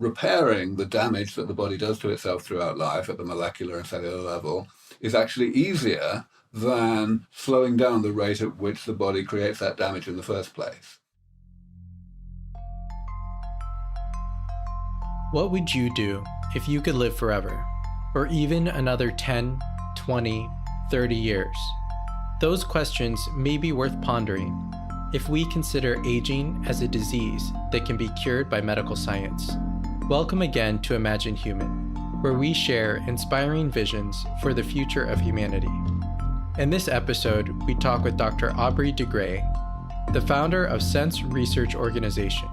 repairing the damage that the body does to itself throughout life at the molecular and cellular level is actually easier than slowing down the rate at which the body creates that damage in the first place. What would you do if you could live forever, or even another 10, 20, 30 years? Those questions may be worth pondering if we consider aging as a disease that can be cured by medical science. Welcome again to Imagine Human, where we share inspiring visions for the future of humanity. In this episode, we talk with Dr. Aubrey de Grey, the founder of Sense Research Organization,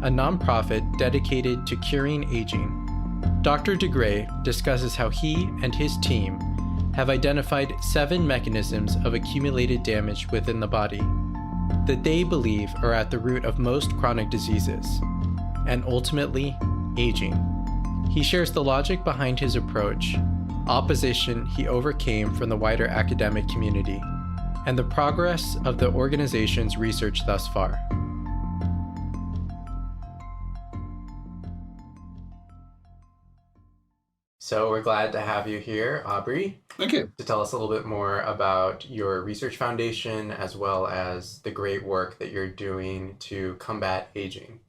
a nonprofit dedicated to curing aging. Dr. de Grey discusses how he and his team have identified 7 mechanisms of accumulated damage within the body that they believe are at the root of most chronic diseases, and ultimately, aging. He shares the logic behind his approach, opposition he overcame from the wider academic community, and the progress of the organization's research thus far. So we're glad to have you here, Aubrey. Thank you. To tell us a little bit more about your research foundation as well as the great work that you're doing to combat aging.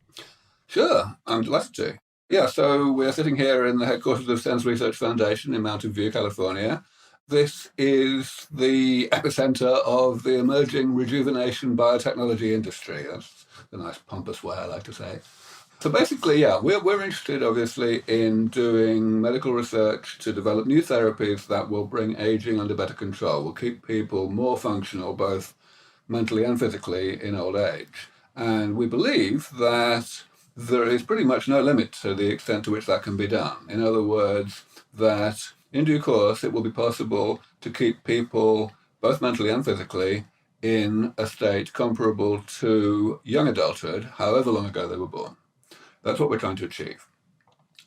Sure, I'm delighted to. Yeah, so we're sitting here in the headquarters of Sense Research Foundation in Mountain View, California. This is the epicenter of the emerging rejuvenation biotechnology industry. That's the nice pompous way I like to say. So basically, yeah, we're interested, obviously, in doing medical research to develop new therapies that will bring aging under better control, will keep people more functional, both mentally and physically, in old age. And we believe that there is pretty much no limit to the extent to which that can be done. In other words, that in due course, it will be possible to keep people, both mentally and physically, in a state comparable to young adulthood, however long ago they were born. That's what we're trying to achieve.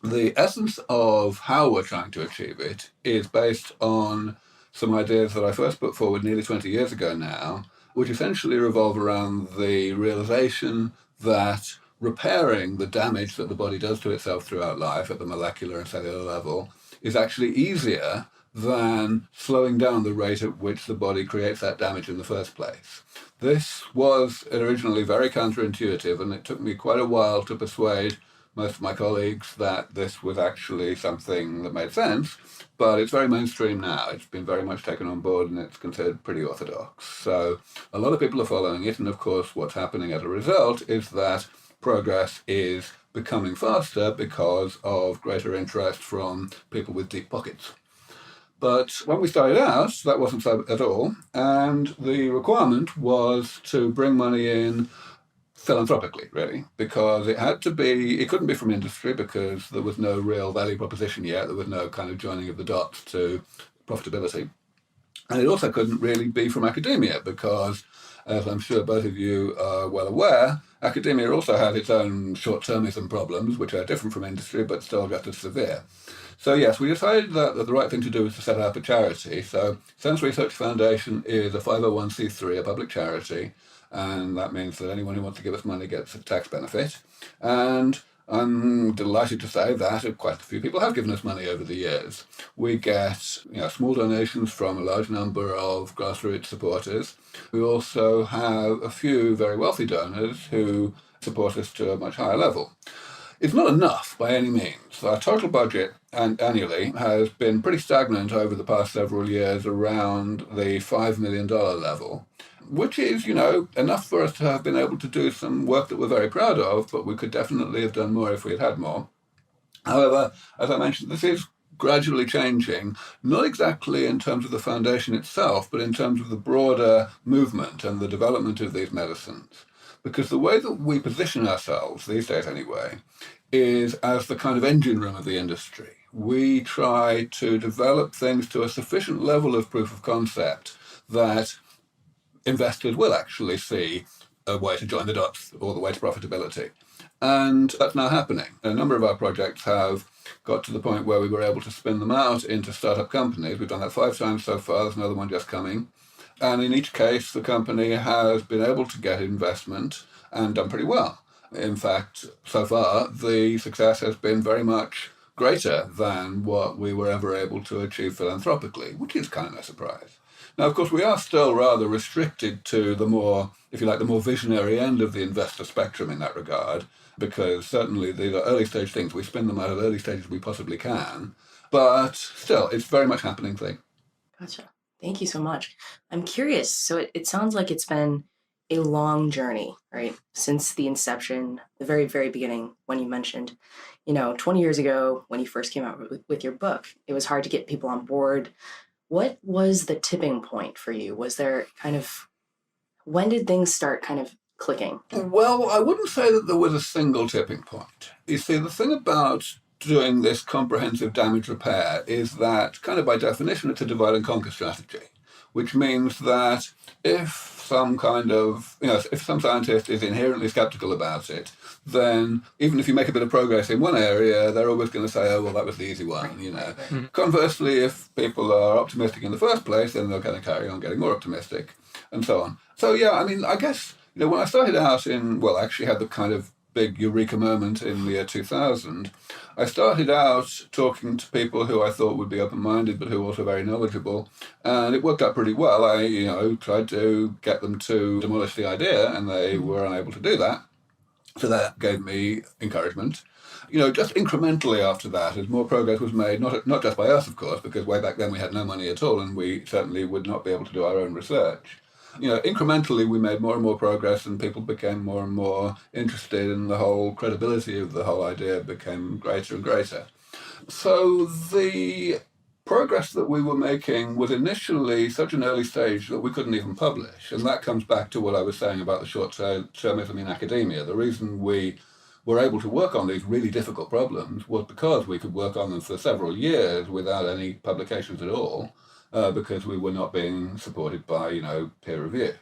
The essence of how we're trying to achieve it is based on some ideas that I first put forward nearly 20 years ago now, which essentially revolve around the realization that repairing the damage that the body does to itself throughout life at the molecular and cellular level is actually easier than slowing down the rate at which the body creates that damage in the first place. This was originally very counterintuitive, and it took me quite a while to persuade most of my colleagues that this was actually something that made sense, but it's very mainstream now. It's been very much taken on board, and it's considered pretty orthodox. So a lot of people are following it, and of course what's happening as a result is that progress is becoming faster because of greater interest from people with deep pockets. But when we started out, that wasn't so at all, and the requirement was to bring money in philanthropically, really, because it couldn't be from industry because there was no real value proposition yet, there was no kind of joining of the dots to profitability. And it also couldn't really be from academia because, as I'm sure both of you are well aware, academia also has its own short-termism problems, which are different from industry but still just as severe. So yes, we decided that the right thing to do was to set up a charity. So Sense Research Foundation is a 501c3, a public charity, and that means that anyone who wants to give us money gets a tax benefit. And I'm delighted to say that quite a few people have given us money over the years. We get small donations from a large number of grassroots supporters. We also have a few very wealthy donors who support us to a much higher level. It's not enough by any means. Our total budget annually has been pretty stagnant over the past several years around the $5 million level, which is, enough for us to have been able to do some work that we're very proud of, but we could definitely have done more if we had had more. However, as I mentioned, this is gradually changing, not exactly in terms of the foundation itself, but in terms of the broader movement and the development of these medicines. Because the way that we position ourselves, these days anyway, is as the kind of engine room of the industry. We try to develop things to a sufficient level of proof of concept that investors will actually see a way to join the dots all the way to profitability. And that's now happening. A number of our projects have got to the point where we were able to spin them out into startup companies. We've done that 5 times so far. There's another one just coming. And in each case, the company has been able to get investment and done pretty well. In fact, so far, the success has been very much greater than what we were ever able to achieve philanthropically, which is kind of a surprise. Now, of course, we are still rather restricted to the more, if you like, the more visionary end of the investor spectrum in that regard, because certainly these are early stage things. We spin them out of early stages we possibly can, but still, it's very much happening thing. Gotcha. Thank you so much. I'm curious. So it sounds like it's been a long journey, right? Since the inception, the very, very beginning, when you mentioned, 20 years ago, when you first came out with your book, it was hard to get people on board. What was the tipping point for you? Was there when did things start kind of clicking? Well, I wouldn't say that there was a single tipping point. You see, the thing about doing this comprehensive damage repair is that, kind of by definition, it's a divide and conquer strategy, which means that if some if some scientist is inherently skeptical about it, then even if you make a bit of progress in one area, they're always going to say, oh, well, that was the easy one. Conversely, if people are optimistic in the first place, then they're going to carry on getting more optimistic, and so on. So, yeah, I mean, I guess, when I started out I actually had the kind of big eureka moment in the year 2000. I started out talking to people who I thought would be open-minded, but who were also very knowledgeable, and it worked out pretty well. I, tried to get them to demolish the idea, and they were unable to do that. So that gave me encouragement. Just incrementally after that, as more progress was made, not just by us, of course, because way back then we had no money at all, and we certainly would not be able to do our own research. Incrementally we made more and more progress, and people became more and more interested, and the whole credibility of the whole idea became greater and greater. So the progress that we were making was initially such an early stage that we couldn't even publish. And that comes back to what I was saying about the short-termism in academia. The reason we were able to work on these really difficult problems was because we could work on them for several years without any publications at all. Because we were not being supported by, peer review.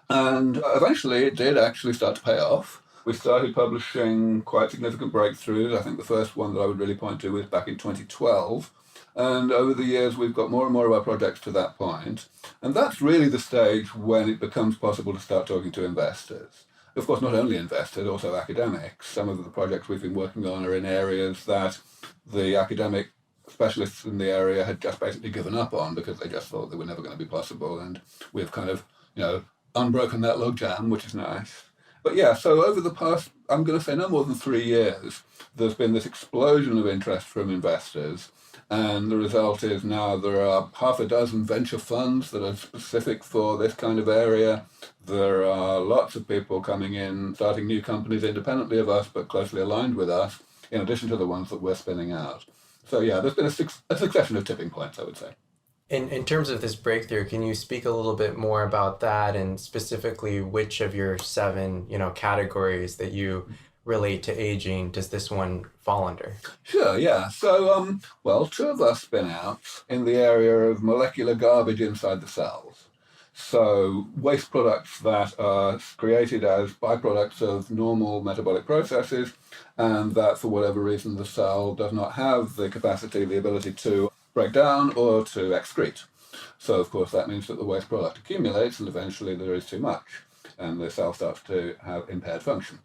And eventually it did actually start to pay off. We started publishing quite significant breakthroughs. I think the first one that I would really point to was back in 2012. And over the years, we've got more and more of our projects to that point. And that's really the stage when it becomes possible to start talking to investors. Of course, not only investors, also academics. Some of the projects we've been working on are in areas that the academic specialists in the area had just basically given up on because they just thought they were never going to be possible, and we've kind of, unbroken that logjam, which is nice. But yeah, so over the past, I'm going to say no more than 3 years, there's been this explosion of interest from investors, and the result is now there are half a dozen venture funds that are specific for this kind of area. There are lots of people coming in, starting new companies independently of us, but closely aligned with us, in addition to the ones that we're spinning out. So yeah, there's been a succession of tipping points, I would say. In terms of this breakthrough, can you speak a little bit more about that, and specifically which of your 7, categories that you relate to aging does this one fall under? Sure, yeah. So, 2 of us spin out in the area of molecular garbage inside the cells. So waste products that are created as byproducts of normal metabolic processes, and that for whatever reason the cell does not have the capacity, the ability to break down or to excrete. So of course that means that the waste product accumulates, and eventually there is too much, and the cell starts to have impaired function.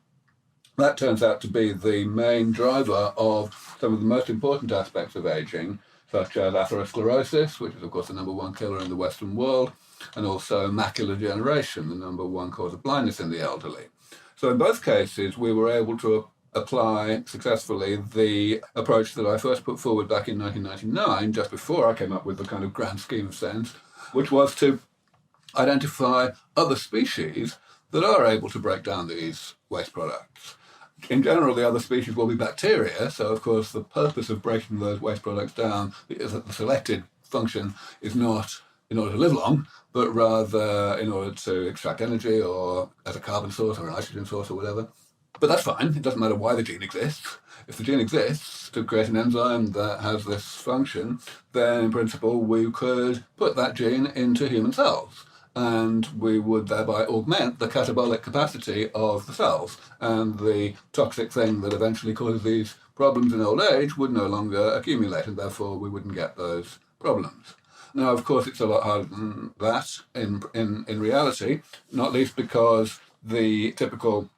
That turns out to be the main driver of some of the most important aspects of aging, such as atherosclerosis, which is of course the number 1 killer in the Western world, and also macular degeneration, the number 1 cause of blindness in the elderly. So in both cases, we were able to apply successfully the approach that I first put forward back in 1999, just before I came up with the kind of grand scheme of sense, which was to identify other species that are able to break down these waste products. In general, the other species will be bacteria, so of course the purpose of breaking those waste products down is that the selected function is not in order to live long, but rather in order to extract energy or as a carbon source or a nitrogen source or whatever. But that's fine. It doesn't matter why the gene exists. If the gene exists to create an enzyme that has this function, then in principle we could put that gene into human cells, and we would thereby augment the catabolic capacity of the cells, and the toxic thing that eventually causes these problems in old age would no longer accumulate, and therefore we wouldn't get those problems. Now, of course, it's a lot harder than that in reality, not least because the typical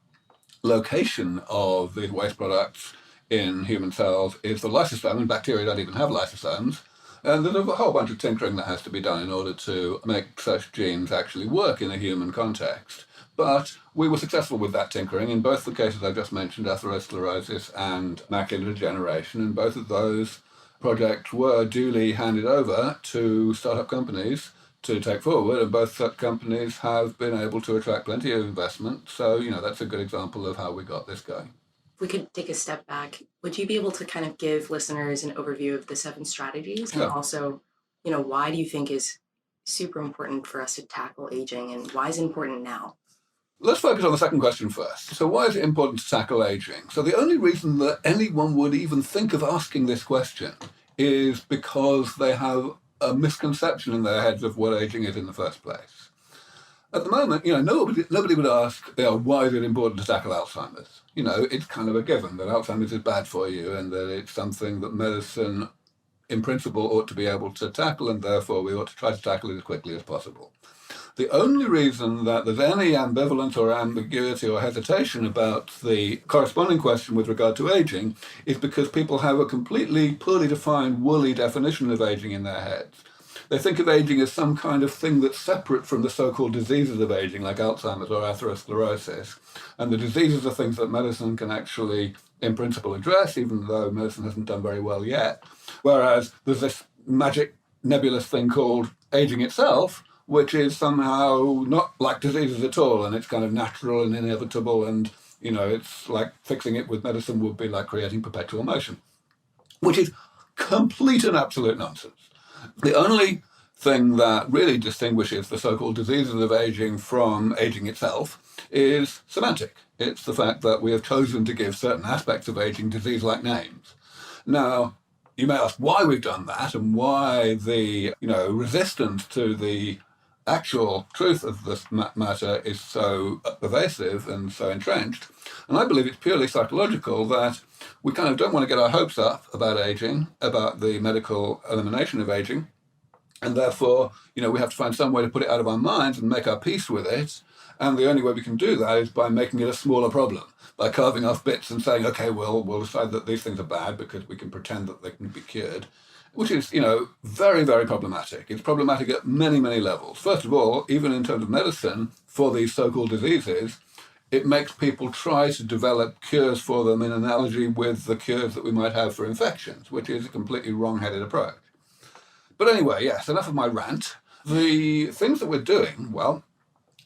location of these waste products in human cells is the lysosome, and bacteria don't even have lysosomes. And there's a whole bunch of tinkering that has to be done in order to make such genes actually work in a human context. But we were successful with that tinkering in both the cases I just mentioned, atherosclerosis and macular degeneration, and both of those projects were duly handed over to startup companies to take forward, and both such companies have been able to attract plenty of investment. So, that's a good example of how we got this going. If we could take a step back, would you be able to kind of give listeners an overview of the 7 strategies? And also, why do you think is super important for us to tackle aging, and why is it important now? Let's focus on the second question first. So why is it important to tackle aging? So the only reason that anyone would even think of asking this question is because they have a misconception in their heads of what aging is in the first place. At the moment, nobody would ask, why is it important to tackle Alzheimer's? It's kind of a given that Alzheimer's is bad for you and that it's something that medicine, in principle, ought to be able to tackle, and therefore we ought to try to tackle it as quickly as possible. The only reason that there's any ambivalence or ambiguity or hesitation about the corresponding question with regard to aging is because people have a completely poorly defined, woolly definition of aging in their heads. They think of aging as some kind of thing that's separate from the so-called diseases of aging, like Alzheimer's or atherosclerosis. And the diseases are things that medicine can actually, in principle, address, even though medicine hasn't done very well yet. Whereas there's this magic nebulous thing called aging itself, which is somehow not like diseases at all, and it's kind of natural and inevitable, and, it's like fixing it with medicine would be like creating perpetual motion, which is complete and absolute nonsense. The only thing that really distinguishes the so-called diseases of aging from aging itself is semantic. It's the fact that we have chosen to give certain aspects of aging disease-like names. Now, you may ask why we've done that and why the, resistance to the actual truth of this matter is so pervasive and so entrenched. And I believe it's purely psychological that we kind of don't want to get our hopes up about aging, about the medical elimination of aging. And therefore, we have to find some way to put it out of our minds and make our peace with it. And the only way we can do that is by making it a smaller problem, by carving off bits and saying, okay, well, we'll decide that these things are bad because we can pretend that they can be cured, which is, very, very problematic. It's problematic at many, many levels. First of all, even in terms of medicine, for these so-called diseases, it makes people try to develop cures for them in analogy with the cures that we might have for infections, which is a completely wrong-headed approach. But anyway, yes, enough of my rant. The things that we're doing, well,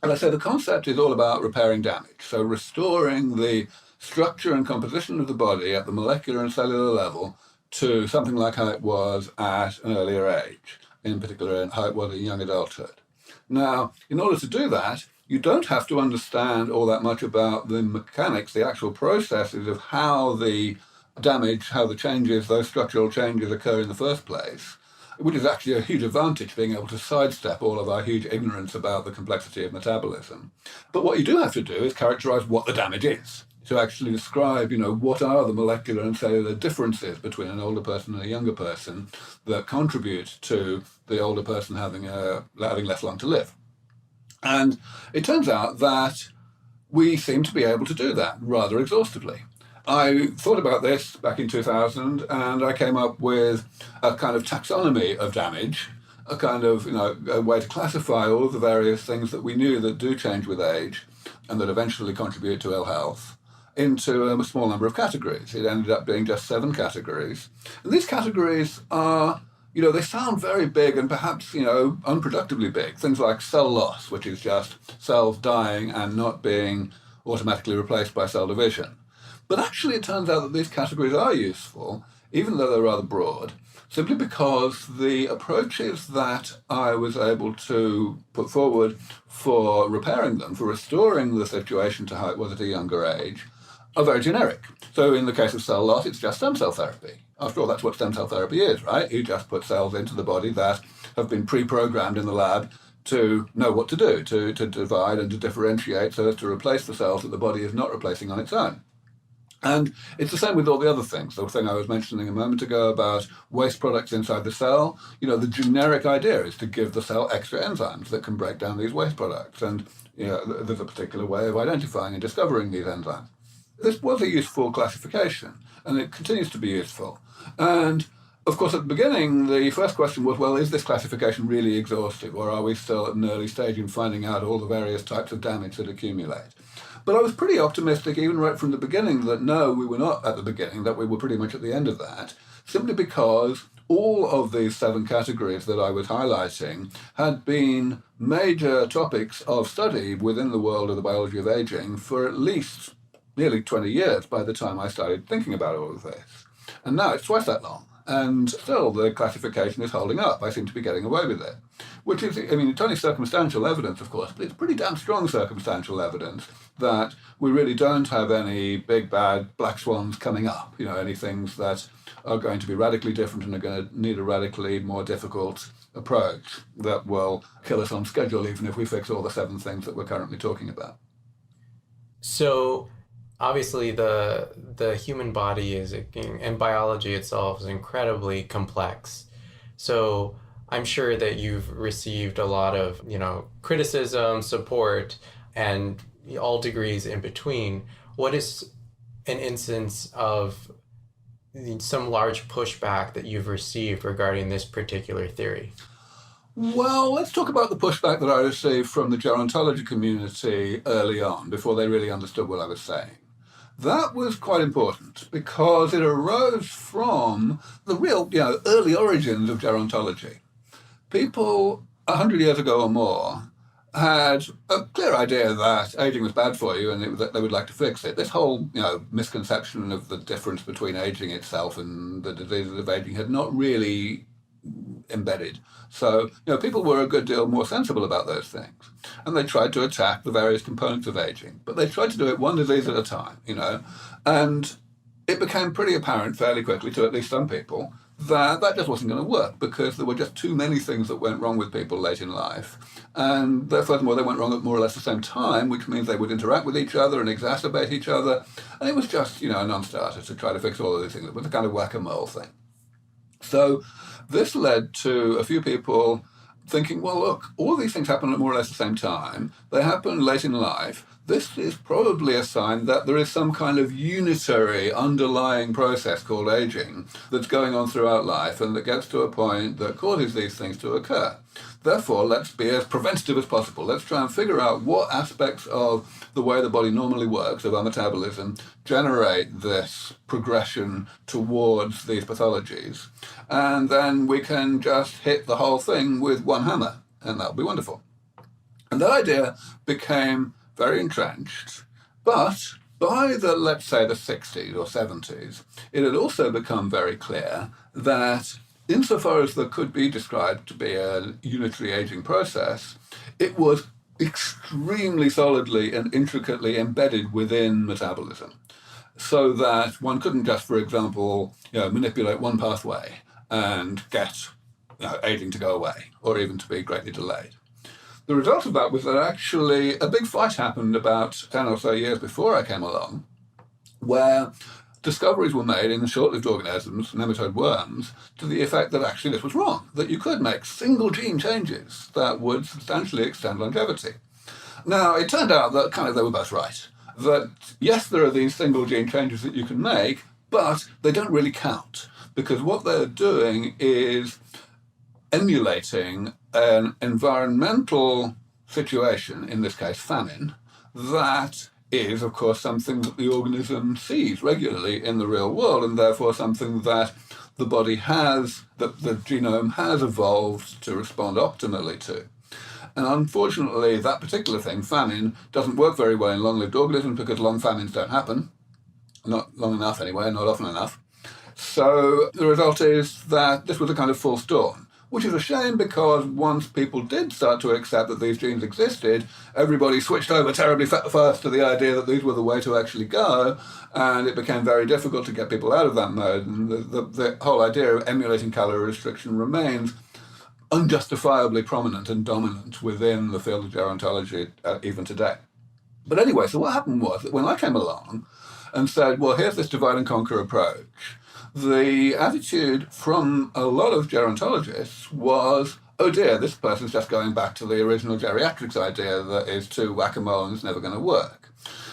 as I say, the concept is all about repairing damage. So restoring the structure and composition of the body at the molecular and cellular level to something like how it was at an earlier age, in particular how it was in young adulthood. Now, in order to do that, you don't have to understand all that much about the mechanics, the actual processes of how the damage, how the changes, those structural changes occur in the first place, which is actually a huge advantage, being able to sidestep all of our huge ignorance about the complexity of metabolism. But what you do have to do is characterize what the damage is, to actually describe, what are the molecular and cellular differences between an older person and a younger person that contribute to the older person having less long to live. And it turns out that we seem to be able to do that rather exhaustively. I thought about this back in 2000, and I came up with a kind of taxonomy of damage, a kind of, a way to classify all of the various things that we knew that do change with age and that eventually contribute to ill health into a small number of categories. It ended up being just 7 categories. And these categories are, they sound very big and perhaps, unproductively big. Things like cell loss, which is just cells dying and not being automatically replaced by cell division. But actually it turns out that these categories are useful, even though they're rather broad, simply because the approaches that I was able to put forward for repairing them, for restoring the situation to how it was at a younger age, are very generic. So in the case of cell loss, it's just stem cell therapy. After all, that's what stem cell therapy is, right? You just put cells into the body that have been pre-programmed in the lab to know what to do, to divide and to differentiate so as to replace the cells that the body is not replacing on its own. And it's the same with all the other things. The thing I was mentioning a moment ago about waste products inside the cell, the generic idea is to give the cell extra enzymes that can break down these waste products. And there's a particular way of identifying and discovering these enzymes. this was a useful classification, and it continues to be useful. And of course, at the beginning, the first question was, well, is this classification really exhaustive, or are we still at an early stage in finding out all the various types of damage that accumulate? But I was pretty optimistic, even right from the beginning, that no, we were not at the beginning, that we were pretty much at the end of that, simply because all of these 7 categories that I was highlighting had been major topics of study within the world of the biology of aging for at least nearly 20 years by the time I started thinking about all of this. And now it's twice that long. And still the classification is holding up. I seem to be getting away with it. Which is, I mean, it's only circumstantial evidence, of course, but it's pretty damn strong circumstantial evidence that we really don't have any big, bad black swans coming up, any things that are going to be radically different and are going to need a radically more difficult approach that will kill us on schedule, even if we fix all the 7 things that we're currently talking about. So obviously the human body and biology itself is incredibly complex. So I'm sure that you've received a lot of, criticism, support, and all degrees in between. What is an instance of some large pushback that you've received regarding this particular theory? Well, let's talk about the pushback that I received from the gerontology community early on, before they really understood what I was saying. That was quite important because it arose from the real, early origins of gerontology. People 100 years ago or more had a clear idea that aging was bad for you and that they would like to fix it. This whole, misconception of the difference between aging itself and the diseases of aging had not really embedded. So, people were a good deal more sensible about those things. And they tried to attack the various components of aging. But they tried to do it one disease at a time, And it became pretty apparent fairly quickly to at least some people that just wasn't going to work because there were just too many things that went wrong with people late in life. And furthermore, they went wrong at more or less the same time, which means they would interact with each other and exacerbate each other. And it was just, a non-starter to try to fix all of these things. It was a kind of whack-a-mole thing. So this led to a few people thinking, well, look, all these things happen at more or less the same time. They happen late in life. This is probably a sign that there is some kind of unitary underlying process called aging that's going on throughout life and that gets to a point that causes these things to occur. Therefore, let's be as preventative as possible. Let's try and figure out what aspects of the way the body normally works, of our metabolism, generate this progression towards these pathologies. And then we can just hit the whole thing with one hammer, and that'll be wonderful. And that idea became very entrenched, but by let's say the 60s or 70s, it had also become very clear that insofar as there could be described to be a unitary aging process, it was extremely solidly and intricately embedded within metabolism, so that one couldn't just, for example, manipulate one pathway and get aging to go away, or even to be greatly delayed. The result of that was that actually a big fight happened about 10 or so years before I came along, where discoveries were made in short-lived organisms, nematode worms, to the effect that actually this was wrong, that you could make single gene changes that would substantially extend longevity. Now, it turned out that they were both right. That, yes, there are these single gene changes that you can make, but they don't really count, because what they're doing is emulating an environmental situation, in this case famine, that is, of course, something that the organism sees regularly in the real world, and therefore something that the body has, that the genome has evolved to respond optimally to. And unfortunately, that particular thing, famine, doesn't work very well in long-lived organisms because long famines don't happen. Not long enough anyway, not often enough. So the result is that this was a kind of false dawn, which is a shame because once people did start to accept that these genes existed, everybody switched over terribly fast to the idea that these were the way to actually go, and it became very difficult to get people out of that mode. And the whole idea of emulating calorie restriction remains unjustifiably prominent and dominant within the field of gerontology even today. But anyway, so what happened was that when I came along and said, well, here's this divide and conquer approach, the attitude from a lot of gerontologists was, oh dear, this person's just going back to the original geriatrics idea that is too whack-a-mole and it's never going to work.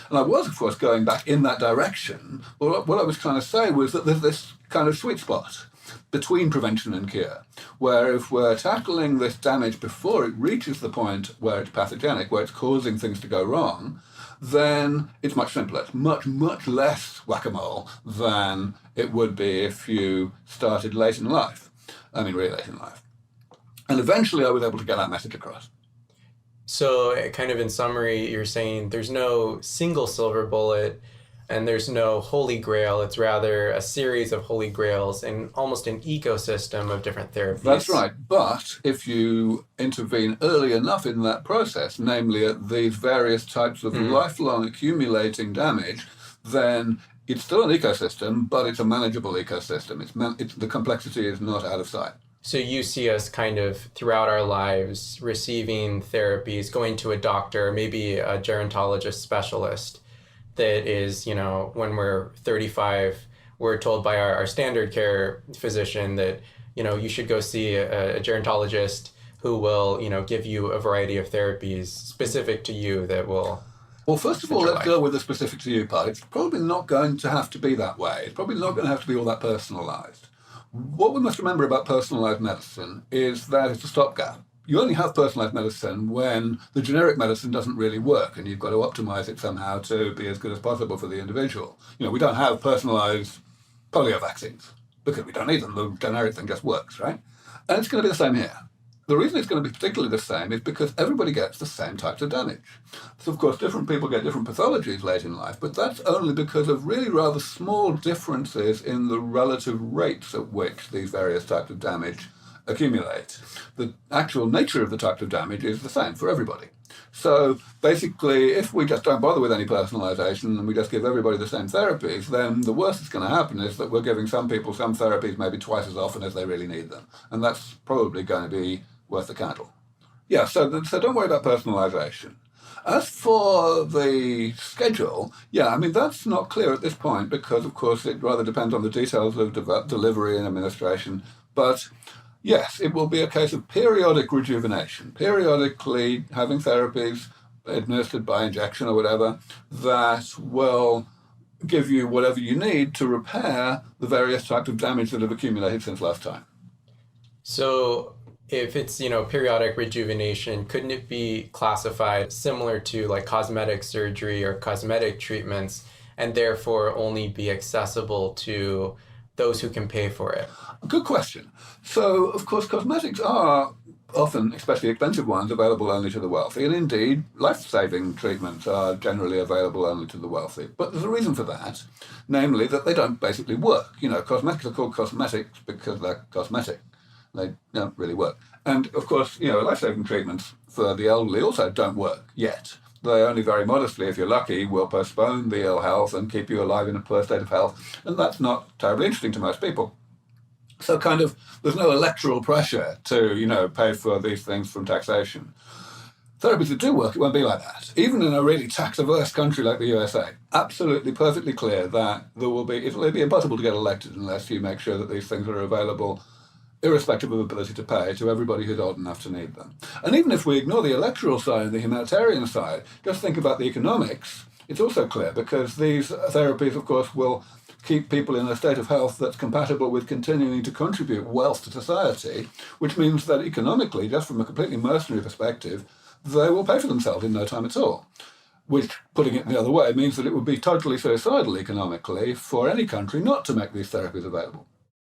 And I was, of course, going back in that direction. Well, what I was trying to say was that there's this kind of sweet spot between prevention and cure, where if we're tackling this damage before it reaches the point where it's pathogenic, where it's causing things to go wrong, then it's much simpler. It's much, much less whack-a-mole than it would be if you started late in life. I mean, really late in life. And eventually I was able to get that message across. So kind of in summary, you're saying there's no single silver bullet and there's no holy grail. It's rather a series of holy grails and almost an ecosystem of different therapies. That's right. But if you intervene early enough in that process, namely at these various types of lifelong accumulating damage, then it's still an ecosystem, but it's a manageable ecosystem. The complexity is not out of sight. So you see us kind of throughout our lives receiving therapies, going to a doctor, maybe a gerontologist specialist that is, when we're 35, we're told by our standard care physician that, you should go see a gerontologist who will, give you a variety of therapies specific to you that will... Well, first of all, let's go with the specific to you part. It's probably not going to have to be that way. It's probably not going to have to be all that personalised. What we must remember about personalised medicine is that it's a stopgap. You only have personalised medicine when the generic medicine doesn't really work and you've got to optimise it somehow to be as good as possible for the individual. We don't have personalised polio vaccines because we don't need them. The generic thing just works, right? And it's going to be the same here. The reason it's going to be particularly the same is because everybody gets the same types of damage. So, of course, different people get different pathologies late in life, but that's only because of really rather small differences in the relative rates at which these various types of damage accumulate. The actual nature of the type of damage is the same for everybody. So basically, if we just don't bother with any personalisation and we just give everybody the same therapies, then the worst that's going to happen is that we're giving some people some therapies maybe twice as often as they really need them. And that's probably going to be worth the candle. Yeah, so don't worry about personalisation. As for the schedule, that's not clear at this point because, of course, it rather depends on the details of delivery and administration. But yes, it will be a case of periodic rejuvenation, periodically having therapies administered by injection or whatever that will give you whatever you need to repair the various types of damage that have accumulated since last time. So if it's, periodic rejuvenation, couldn't it be classified similar to like cosmetic surgery or cosmetic treatments and therefore only be accessible to those who can pay for it? Good question. So, of course, cosmetics are often, especially expensive ones, available only to the wealthy. And indeed, life-saving treatments are generally available only to the wealthy. But there's a reason for that, namely that they don't basically work. Cosmetics are called cosmetics because they're cosmetic. They don't really work. And, of course, life-saving treatments for the elderly also don't work yet. They only very modestly, if you're lucky, will postpone the ill health and keep you alive in a poor state of health. And that's not terribly interesting to most people. So there's no electoral pressure to, pay for these things from taxation. Therapies that do work, it won't be like that. Even in a really tax-averse country like the USA, absolutely perfectly clear that it'll be impossible to get elected unless you make sure that these things are available irrespective of ability to pay, to everybody who's old enough to need them. And even if we ignore the electoral side and the humanitarian side, just think about the economics, it's also clear because these therapies, of course, will keep people in a state of health that's compatible with continuing to contribute wealth to society, which means that economically, just from a completely mercenary perspective, they will pay for themselves in no time at all. Which, putting it the other way, means that it would be totally suicidal economically for any country not to make these therapies available.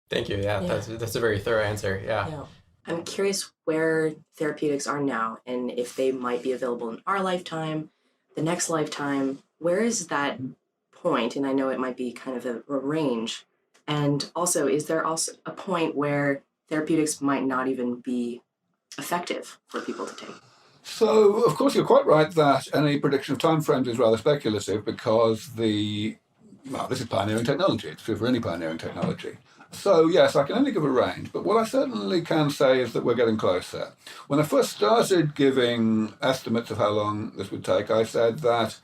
Thank you. Yeah. That's a very thorough answer. Yeah. I'm curious where therapeutics are now and if they might be available in our lifetime, the next lifetime. Where is that point? And I know it might be kind of a range. And also, is there also a point where therapeutics might not even be effective for people to take? So, of course, you're quite right that any prediction of timeframes is rather speculative because this is pioneering technology. It's true for any pioneering technology. So, yes, I can only give a range, but what I certainly can say is that we're getting closer. When I first started giving estimates of how long this would take, I said that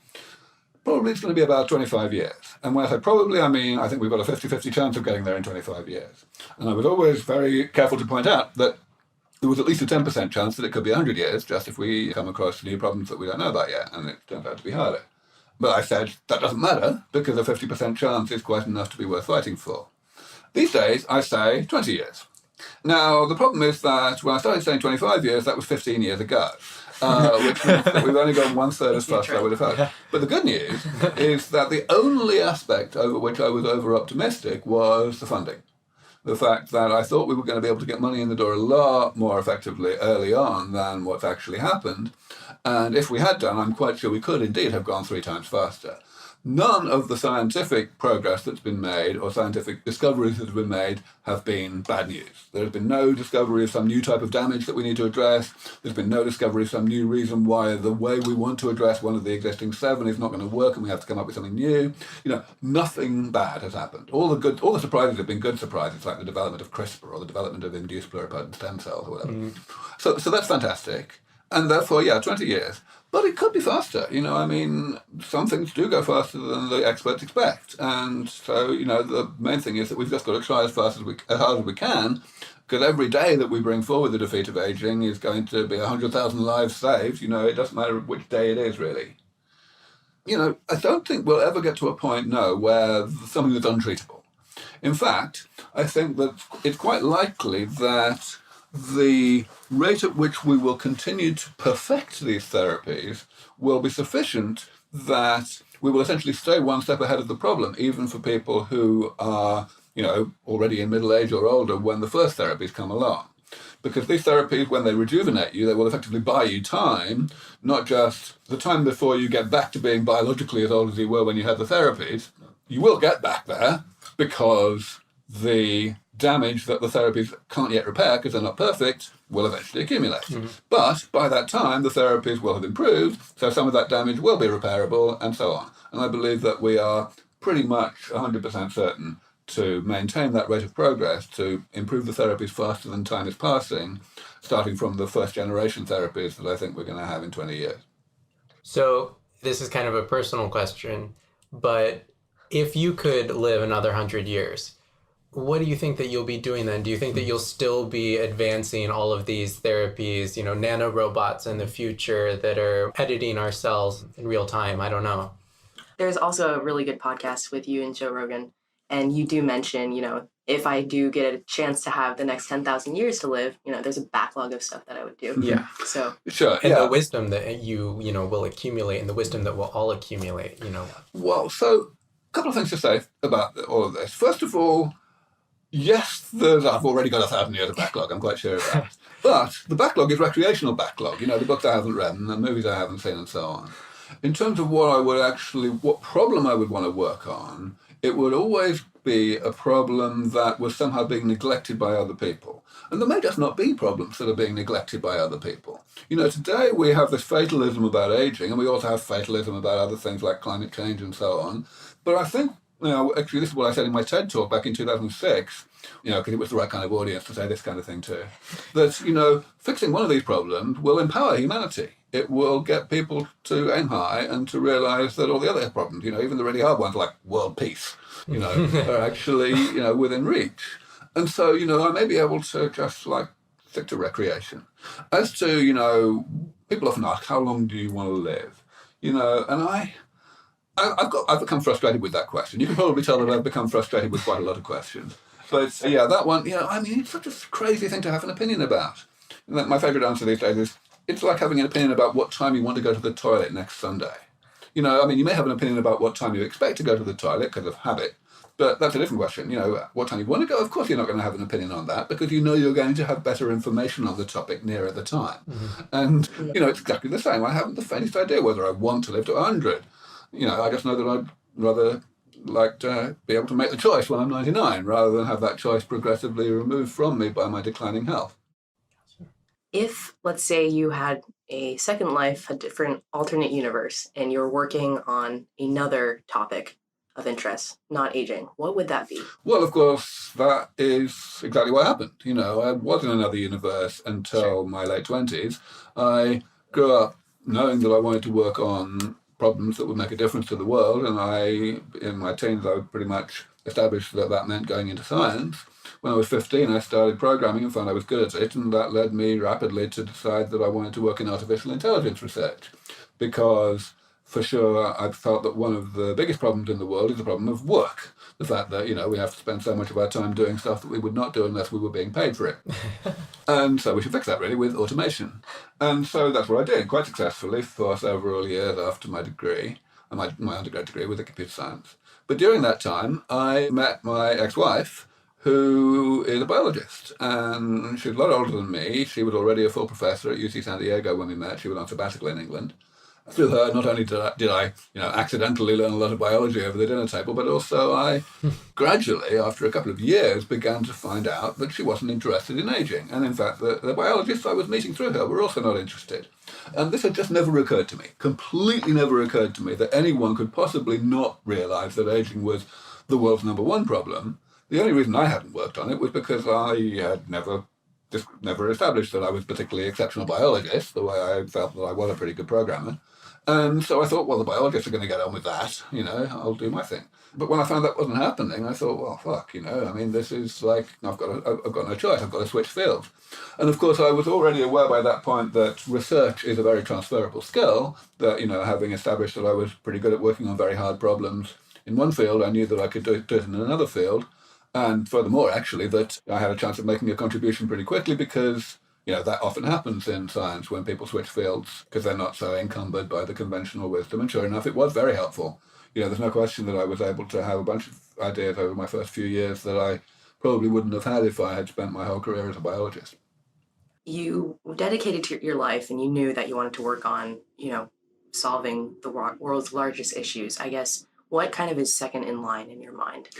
probably it's going to be about 25 years. And when I say probably, I mean I think we've got a 50-50 chance of getting there in 25 years. And I was always very careful to point out that there was at least a 10% chance that it could be 100 years, just if we come across new problems that we don't know about yet, and it turns out to be harder. But I said, that doesn't matter, because a 50% chance is quite enough to be worth fighting for. These days, I say 20 years. Now, the problem is that when I started saying 25 years, that was 15 years ago, which means that we've only gone one-third as fast as I would have hoped. But the good news is that the only aspect over which I was over-optimistic was the funding. The fact that I thought we were going to be able to get money in the door a lot more effectively early on than what's actually happened. And if we had done, I'm quite sure we could indeed have gone 3 times faster. None of the scientific progress that's been made or scientific discoveries that have been made have been bad news. There has been no discovery of some new type of damage that we need to address. There's been no discovery of some new reason why the way we want to address one of the existing 7 is not going to work and we have to come up with something new. Nothing bad has happened. All the surprises have been good surprises, like the development of CRISPR or the development of induced pluripotent stem cells or whatever. So that's fantastic. And therefore, 20 years. But it could be faster. Some things do go faster than the experts expect. And so, the main thing is that we've just got to try as hard as we can, because every day that we bring forward the defeat of aging is going to be 100,000 lives saved. It doesn't matter which day it is, really. I don't think we'll ever get to a point, where something is untreatable. In fact, I think that it's quite likely that the rate at which we will continue to perfect these therapies will be sufficient that we will essentially stay one step ahead of the problem, even for people who are, already in middle age or older when the first therapies come along. Because these therapies, when they rejuvenate you, they will effectively buy you time, not just the time before you get back to being biologically as old as you were when you had the therapies. You will get back there because the damage that the therapies can't yet repair because they're not perfect will eventually accumulate. But by that time, the therapies will have improved, so some of that damage will be repairable, and so on. And I believe that we are pretty much 100% certain to maintain that rate of progress, to improve the therapies faster than time is passing, starting from the first generation therapies that I think we're going to have in 20 years. So this is kind of a personal question, but if you could live another 100 years, what do you think that you'll be doing then? Do you think that you'll still be advancing all of these therapies, nanorobots in the future that are editing our cells in real time? I don't know. There's also a really good podcast with you and Joe Rogan. And you do mention, if I do get a chance to have the next 10,000 years to live, there's a backlog of stuff that I would do. Yeah. So sure. And the wisdom that you will accumulate, and the wisdom that we'll all accumulate, Well, so a couple of things to say about all of this. First of all, yes, I've already got 1,000 years of backlog, I'm quite sure of that. But the backlog is recreational backlog, the books I haven't read and the movies I haven't seen and so on. In terms of what problem I would want to work on, it would always be a problem that was somehow being neglected by other people. And there may just not be problems that are being neglected by other people. Today we have this fatalism about aging, and we also have fatalism about other things like climate change and so on. But I think, actually this is what I said in my TED talk back in 2006, because it was the right kind of audience to say this kind of thing too, that, fixing one of these problems will empower humanity. It will get people to aim high and to realize that all the other problems, even the really hard ones like world peace, are actually, within reach. And so, I may be able to just stick to recreation. As to, people often ask, how long do you want to live? And I've become frustrated with that question. You can probably tell that I've become frustrated with quite a lot of questions. But that one, it's such a crazy thing to have an opinion about. And my favorite answer these days is, it's like having an opinion about what time you want to go to the toilet next Sunday. You may have an opinion about what time you expect to go to the toilet because of habit, but that's a different question. What time you want to go, of course you're not going to have an opinion on that because you're going to have better information on the topic nearer the time. And, it's exactly the same. I haven't the faintest idea whether I want to live to 100. I just know that I'd rather like to be able to make the choice when I'm 99 rather than have that choice progressively removed from me by my declining health. if, let's say, you had a second life, a different alternate universe, and you're working on another topic of interest, not aging, what would that be? Well, of course, that is exactly what happened. You know, I was in another universe until my late 20s. I grew up knowing that I wanted to work on problems that would make a difference to the world, and in my teens, I pretty much established that that meant going into science. When I was 15, I started programming and found I was good at it, and that led me rapidly to decide that I wanted to work in artificial intelligence research, because for sure, I felt that one of the biggest problems in the world is the problem of work. The fact that, we have to spend so much of our time doing stuff that we would not do unless we were being paid for it. And so we should fix that really with automation. And so that's what I did quite successfully for several years after my degree, my undergrad degree with computer science. But during that time, I met my ex-wife, who is a biologist, and she's a lot older than me. She was already a full professor at UC San Diego when we met. She was on sabbatical in England. Through her, not only did I accidentally learn a lot of biology over the dinner table, but also I gradually, after a couple of years, began to find out that she wasn't interested in aging. And in fact, the biologists I was meeting through her were also not interested. And this had just never occurred to me, completely never occurred to me, that anyone could possibly not realize that aging was the world's number one problem. The only reason I hadn't worked on it was because I had never established that I was a particularly exceptional biologist, the way I felt that I was a pretty good programmer. And so I thought, well, the biologists are going to get on with that, I'll do my thing. But when I found that wasn't happening, I thought, well, fuck, this is like, I've got no choice, I've got to switch fields. And of course, I was already aware by that point that research is a very transferable skill, that, having established that I was pretty good at working on very hard problems in one field, I knew that I could do it in another field. And furthermore, actually, that I had a chance of making a contribution pretty quickly because, that often happens in science when people switch fields because they're not so encumbered by the conventional wisdom. And sure enough, it was very helpful. There's no question that I was able to have a bunch of ideas over my first few years that I probably wouldn't have had if I had spent my whole career as a biologist. You dedicated to your life and you knew that you wanted to work on, solving the world's largest issues. I guess, what kind of is second in line in your mind?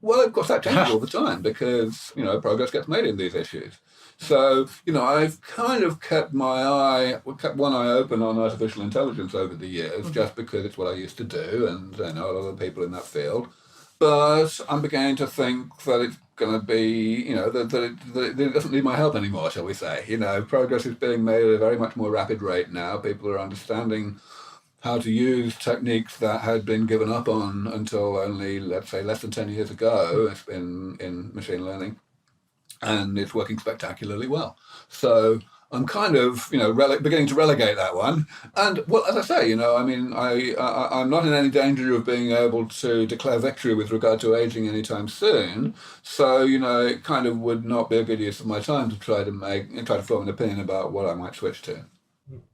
Well, of course, that changes all the time because, progress gets made in these issues. So, I've kind of kept one eye open on artificial intelligence over the years, just because it's what I used to do, and I know a lot of the people in that field. But I'm beginning to think that it's going to be, that it doesn't need my help anymore, shall we say. Progress is being made at a very much more rapid rate now. People are understanding how to use techniques that had been given up on until only, let's say, less than 10 years ago in machine learning. And it's working spectacularly well. So I'm kind of, beginning to relegate that one. And, well, as I say, I'm not in any danger of being able to declare victory with regard to aging anytime soon. So, it kind of would not be a good use of my time to try to form an opinion about what I might switch to.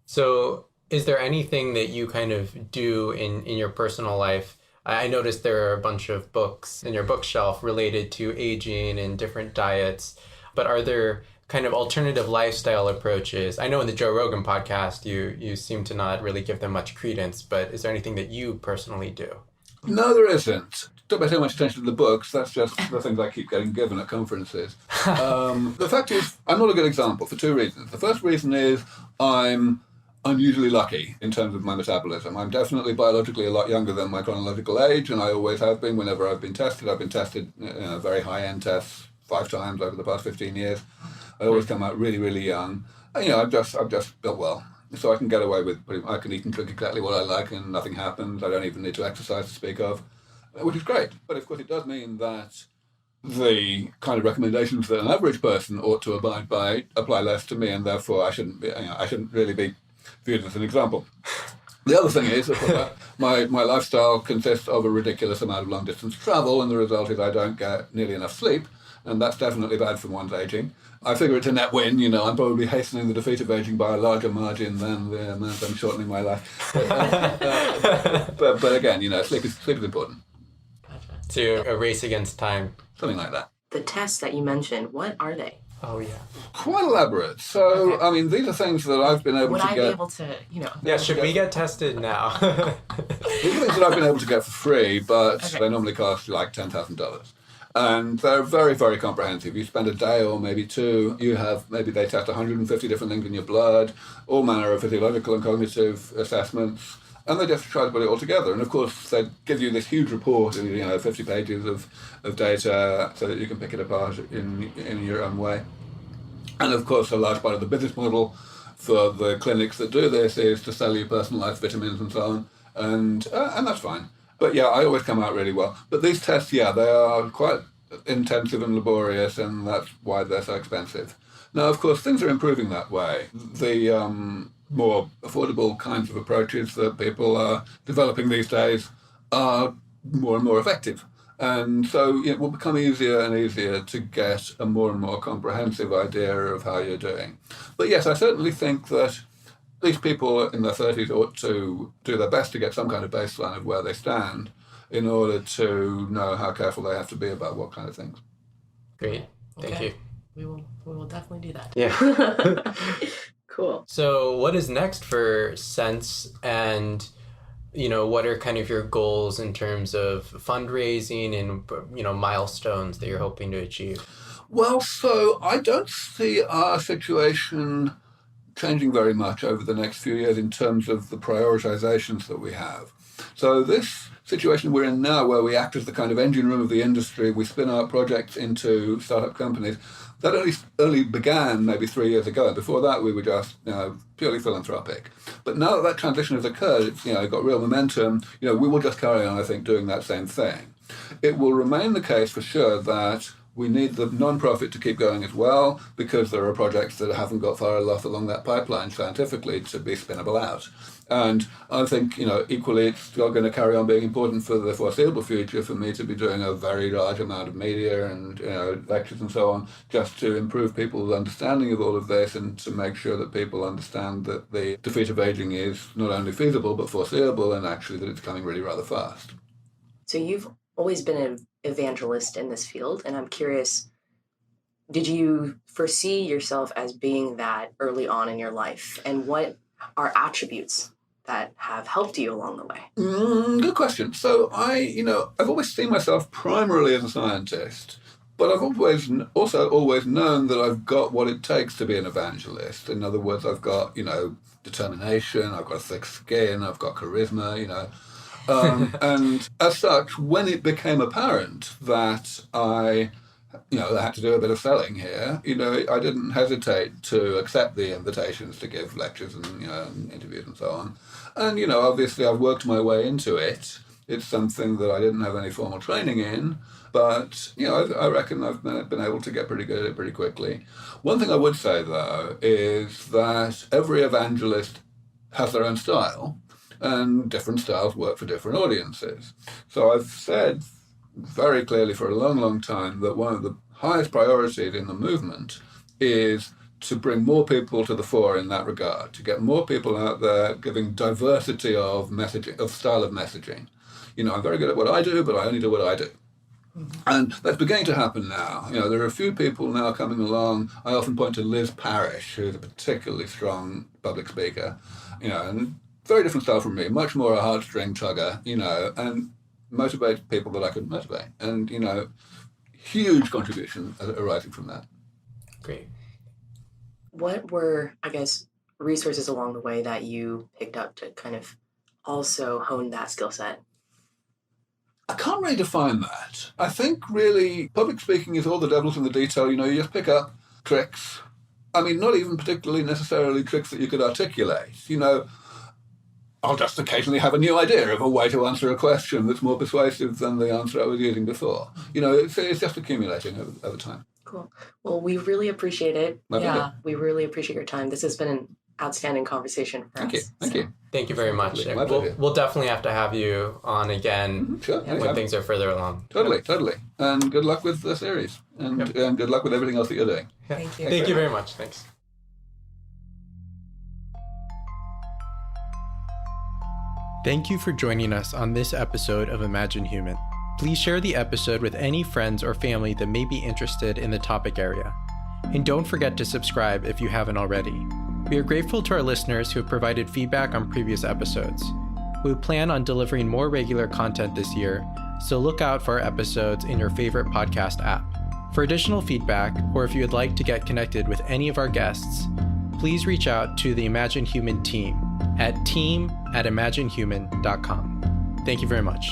So is there anything that you kind of do in your personal life? I noticed there are a bunch of books in your bookshelf related to aging and different diets, but are there kind of alternative lifestyle approaches? I know in the Joe Rogan podcast, you seem to not really give them much credence, but is there anything that you personally do? No, there isn't. Don't pay so much attention to the books. That's just the things I keep getting given at conferences. The fact is, I'm not a good example for two reasons. The first reason is I'm unusually lucky in terms of my metabolism. I'm definitely biologically a lot younger than my chronological age, and I always have been whenever I've been tested. I've been tested very high-end tests 5 times over the past 15 years. I always come out really, really young. And, I've just built well. So I can get away with, I can eat and drink exactly what I like and nothing happens. I don't even need to exercise to speak of, which is great. But of course it does mean that the kind of recommendations that an average person ought to abide by apply less to me, and therefore I shouldn't really be viewed as an example. The other thing is that my lifestyle consists of a ridiculous amount of long-distance travel, and the result is I don't get nearly enough sleep, and that's definitely bad for one's aging. I figure it's a net win, I'm probably hastening the defeat of aging by a larger margin than the amount I'm shortening my life. But again, sleep is important. Gotcha. So you're a race against time. Something like that. The tests that you mentioned, what are they? Oh, yeah. Quite elaborate. So, okay. These are things that I've been able Would to I get... be able to, Yeah, should we get tested now? These are things that I've been able to get for free, but they normally cost like $10,000. And they're very, very comprehensive. You spend a day or maybe two, maybe they test 150 different things in your blood, all manner of physiological and cognitive assessments, and they just try to put it all together. And of course, they give you this huge report, 50 pages of data, so that you can pick it apart in your own way. And of course, a large part of the business model for the clinics that do this is to sell you personalized vitamins and so on, and that's fine. But yeah, I always come out really well. But these tests, they are quite intensive and laborious, and that's why they're so expensive. Now, of course, things are improving that way. more affordable kinds of approaches that people are developing these days are more and more effective. And so it will become easier and easier to get a more and more comprehensive idea of how you're doing. But yes, I certainly think that these people in their 30s ought to do their best to get some kind of baseline of where they stand in order to know how careful they have to be about what kind of things. Great. Thank you. We will definitely do that. Yeah. Cool. So what is next for Sense, and what are kind of your goals in terms of fundraising and milestones that you're hoping to achieve? Well, so I don't see our situation changing very much over the next few years in terms of the prioritizations that we have. So this situation we're in now, where we act as the kind of engine room of the industry, we spin out projects into startup companies, that only began maybe 3 years ago. Before that, we were just purely philanthropic. But now that transition has occurred, it's got real momentum. We will just carry on, I think, doing that same thing. It will remain the case for sure that we need the non-profit to keep going as well, because there are projects that haven't got far enough along that pipeline scientifically to be spinnable out. And I think, equally, it's still going to carry on being important for the foreseeable future for me to be doing a very large amount of media and, lectures and so on, just to improve people's understanding of all of this and to make sure that people understand that the defeat of aging is not only feasible but foreseeable, and actually that it's coming really rather fast. So you've always been an evangelist in this field, and I'm curious, did you foresee yourself as being that early on in your life? And what are attributes that have helped you along the way? Good question. So I've always seen myself primarily as a scientist, but I've also always known that I've got what it takes to be an evangelist. In other words, I've got, determination, I've got thick skin, I've got charisma, and as such, when it became apparent that I had to do a bit of selling here, I didn't hesitate to accept the invitations to give lectures and interviews and so on. And, obviously I've worked my way into it. It's something that I didn't have any formal training in, but, I reckon I've been able to get pretty good at it pretty quickly. One thing I would say, though, is that every evangelist has their own style, and different styles work for different audiences. So I've said very clearly for a long, long time that one of the highest priorities in the movement is to bring more people to the fore in that regard, to get more people out there giving diversity of messaging, of style of messaging. I'm very good at what I do, but I only do what I do. Mm-hmm. And that's beginning to happen now. There are a few people now coming along. I often point to Liz Parrish, who's a particularly strong public speaker, and very different style from me, much more a heartstring tugger, and motivate people that I could motivate. And, huge contribution arising from that. Great. What were, resources along the way that you picked up to kind of also hone that skill set? I can't really define that. I think really public speaking is all the devil's in the detail. You just pick up tricks. Not even particularly necessarily tricks that you could articulate. I'll just occasionally have a new idea of a way to answer a question that's more persuasive than the answer I was using before. It's just accumulating over time. Cool. Well, we really appreciate it. Yeah, we really appreciate your time. This has been an outstanding conversation for us. Thank you. Thank you very much. Pleasure. We'll definitely have to have you on again when things are further along. Totally. And good luck with the series. And good luck with everything else that you're doing. Thank you. Thank you very much. Thanks. Thank you for joining us on this episode of Imagine Human. Please share the episode with any friends or family that may be interested in the topic area. And don't forget to subscribe if you haven't already. We are grateful to our listeners who have provided feedback on previous episodes. We plan on delivering more regular content this year, so look out for our episodes in your favorite podcast app. For additional feedback, or if you would like to get connected with any of our guests, please reach out to the Imagine Human team at team@imaginehuman.com. Thank you very much.